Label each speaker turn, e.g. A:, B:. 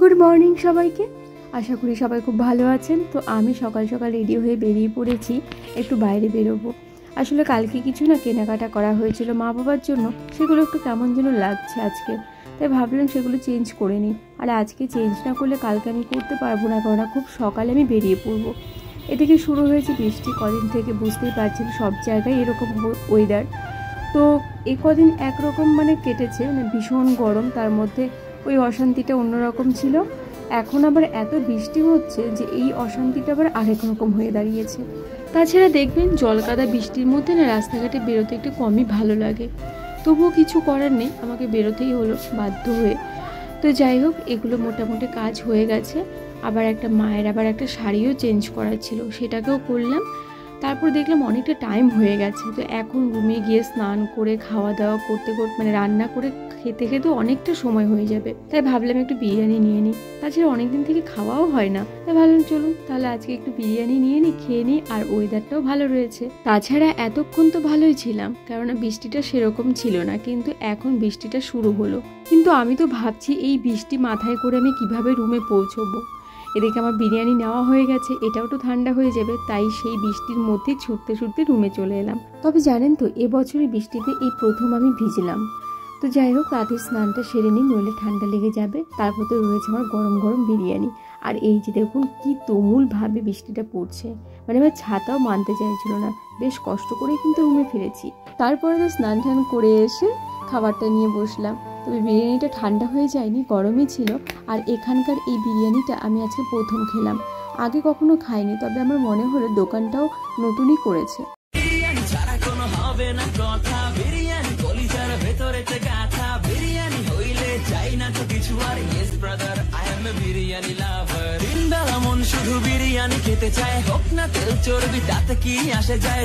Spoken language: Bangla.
A: গুড মর্নিং সবাইকে। আশা করি সবাই খুব ভালো আছেন। তো আমি সকাল সকাল রেডি হয়ে বেরিয়ে পড়েছি, একটু বাইরে বেরোবো। আসলে কালকে কিছু না কেনাকাটা করা হয়েছিল মা বাবার জন্য, সেগুলো একটু কেমন যেন লাগছে আজকে, তাই ভাবলাম সেগুলো চেঞ্জ করে নিই। আর আজকে চেঞ্জ না করলে কালকে আমি করতে পারবো না, কারণ খুব সকালে আমি বেরিয়ে পড়বো। এদিকে শুরু হয়েছে বৃষ্টি কদিন থেকে, বুঝতেই পারছেন সব জায়গায় এরকম ওয়েদার। তো এই কদিন একরকম কেটেছে, ভীষণ গরম, তার মধ্যে ওই অশান্তিটা অন্যরকম ছিল। এখন আবার এত বৃষ্টি হচ্ছে যে এই অশান্তিটা আবার আরেক রকম হয়ে দাঁড়িয়েছে। তাছাড়া দেখবেন জলকাদা বৃষ্টির মধ্যে না রাস্তাঘাটে বেরোতে একটু কমই ভালো লাগে, তবুও কিছু করার নেই, আমাকে বেরোতেই হলো বাধ্য হয়ে। তো যাই হোক, এগুলো মোটামুটি কাজ হয়ে গেছে। আবার মায়ের একটা শাড়িও চেঞ্জ করার ছিল, সেটাকেও করলাম। তারপর দেখলাম অনেকটা টাইম হয়ে গেছে, তো এখন রুমে গিয়ে স্নান করে খাওয়া দাওয়া করতে করতে রান্না করে খেতে খেতে অনেকটা সময় হয়ে যাবে। তাই ভাবলাম একটু বিরিয়ানি নিয়ে নিই, তাছাড়া অনেকদিন থেকে খাওয়াও হয় না। তাই ভাবলাম চলুন তাহলে আজকে একটু বিরিয়ানি নিয়ে নিই, খেয়ে নিই। আর ওয়েদারটাও ভালো রয়েছে। তাছাড়া এতক্ষণ তো ভালোই ছিলাম, কেননা বৃষ্টিটা সেরকম ছিল না, কিন্তু এখন বৃষ্টিটা শুরু হলো। কিন্তু আমি তো ভাবছি এই বৃষ্টি মাথায় করে আমি কিভাবে রুমে পৌঁছবো। এদিকে আমার বিরিয়ানি নেওয়া হয়ে গেছে, এটাও তো ঠান্ডা হয়ে যাবে, তাই সেই বৃষ্টির মধ্যে ছুটতে ছুটতে রুমে চলে এলাম। তবে জানেন তো, এবছরের বৃষ্টিতে এই প্রথম আমি ভিজলাম। তো যাই হোক, তাড়াতাড়ি স্নানটা সেরে নিই, নইলে ঠান্ডা লেগে যাবে। তারপর তো রয়েছে আমার গরম গরম বিরিয়ানি। আর এই যে দেখুন কি তুমুলভাবে বৃষ্টিটা পড়ছে, আমার ছাতাও মানতে চাইছিল না। বেশ কষ্ট করে কিন্তু রুমে ফিরেছি। তারপরে তো স্নান টান করে এসে খাবারটা নিয়ে বসলাম। তবে বিরিয়ানিটা ঠান্ডা হয়ে যায়নি, গরমই ছিল। আর এখানকার এই বিরিয়ানিটা আমি আজকে প্রথম খেলাম, আগে কখনো খাইনি। তবে আমার মনে হলো দোকানটাও নতুনই করেছে।
B: শুধু বিরিয়ানি খেতে চায়, হোক না তেল চর্বি, তাতে কি আসে যায়।